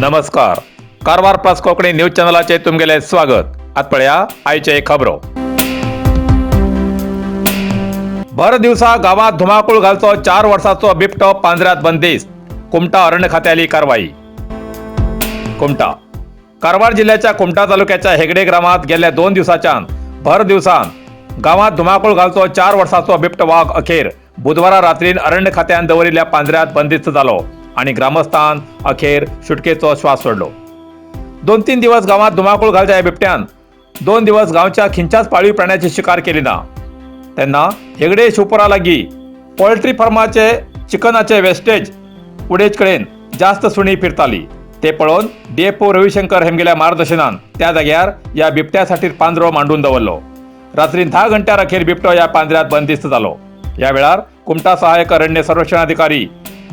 नमस्कार. Karwar plus Konkani news चॅनलाचे तुमगेले स्वागत. आत पळया आयचे खबरो. भर दिवसा गावात धुमाकूळ घालचो 4 वर्साचो बिबटो पांजऱ्यात बंदिस्त. कुमटा अरण्य खात्याली कारवाई. कुमटा कारवार जिल्ह्याच्या कुमटा तालुक्याच्या हेगडे ग्रामात गेल्या 2 दिवसाच्यान भर दिवसान गावात धुमाकूळ घालचो 4 वर्साचो बिबटो वाघ अखेर बुधवारा रात्रीन अरण्य खात्यान दवरिल्ल्या पांजऱ्यात बंदिस्त जालो आणि ग्रामस्थान अखेर सुटकेचो श्वास सोडलो. 2-3 दिवस गावात धुमाकूळ घालच्या बिबट्यान 2 दिवस गावच्या खिंच्याच पाळीव प्राण्याची शिकार केली ना. तेन्ना हेगडे शिवपुरा लागीं पोल्ट्री फार्माचे चिकनाचे वेस्टेज उडेज कडेन जास्त सुणी फिरताली. ते पळोवन डीएफओ रविशंकर हेमगेल्या मार्गदर्शनान त्या जाग्यार या बिबट्यासाठी पांजरो मांडून दवरलो. रात्री 10 घंट्यार अखेर बिबटो या पांजऱ्यात बंदिस्त जालो. या वेळार कुमटा सहाय्यक अरण्य संरक्षणाधिकारी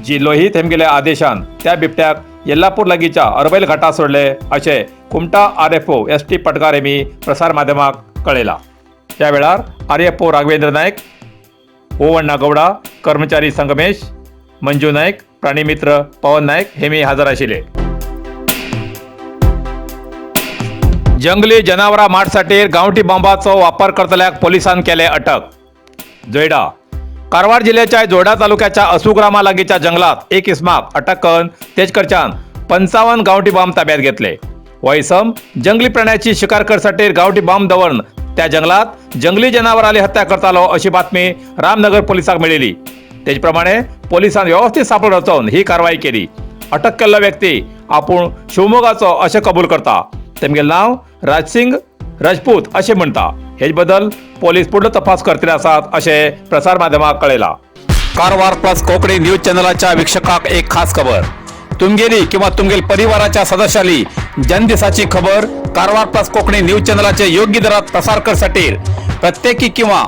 जी लोहित हेमगेल्या आदेशान त्या बिबट्याक येल्लापूर लागींच्या अरबैल घाटात सोडले अशें कुमटा आरएफओ एसटी पटकार हेमी प्रसार माध्यमाक कळयला. त्या वेळार आरएफओ राघवेंद्र नायक, ओवण्णा गौडा, कर्मचारी संगमेश, मंजू नायक, प्राणीमित्र पवन नायक हेमी हजर आशिल्ले. जंगली जनावरां मारसाठी गांवठी बॉम्बाचो वापर करतल्याक पोलिसांन केले अटक. जोयडा कारवार जिल्ह्याच्या जोयडा तालुक्याच्या असुग्रामा लागींच्या जंगलात एक इसमाक अटक करून तेज कडच्यान 55 गांवठी बॉम्ब ताब्यात घेतले. हो इसम जंगली प्राण्याची शिकार करसाठी गांवठी बॉम्ब दवरून त्या जंगलात जंगली जनावरांची हत्या करतालो अशी बातमी रामनगर पोलिसांक मेळिल्ली. तेज प्रमाणे पोलिसांन व्यवस्थित सांपळ रचून ही कारवाई केली. अटक केल्लो व्यक्ती आपूण शिवमोगाचो अशें कबूल करता. तेमगेलें नांव राजसिंग राजपूत अशें म्हणटा. हेज बद्दल पोलीस पुढलो तपास करतले आसात अशें प्रसार माध्यमाक कळयला. कारवार प्लस कोंकणी न्यूज चॅनलाच्या वीक्षकाक एक खास खबर. तुमगेली किंवा तुमगेल परिवाराच्या सदस्याली जन्मदिसाची खबर कारवार प्लस कोंकणी न्यूज चॅनलाचे योग्य दरात प्रसार करसाठी प्रत्येकी किंवा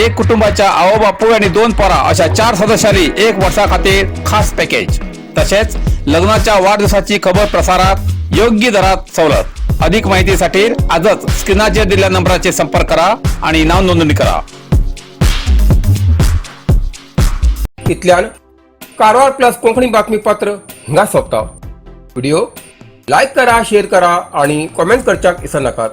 एक कुटुंबाच्या आवय बापूय आणि 2 पोरां अशा 4 सदस्याली 1 वर्सा खातीर खास पॅकेज. तसेच लग्नाच्या वाढदिवसाची खबर प्रसारात योग्य दरात सवलत. अधिक माहितीसाठी आजच स्क्रीनाचेर दिलेल्या नंबराचेर संपर्क करा आणि नाव नोंदणी करा. इतल्यान कारवार प्लस कोंकणी बातमीपत्र हिंगा सोंपता. व्हिडिओ लाईक करा, शेअर करा आणि कमेंट करच्याक विसरू नाकात.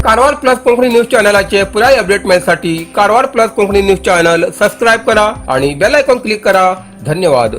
कारवार प्लस कोंकणी न्यूज चॅनलाचे पुराय अपडेट मेळसाठी Karwar plus Konkani news channel subscribe करा आणि बेल आयकॉन क्लिक करा. धन्यवाद.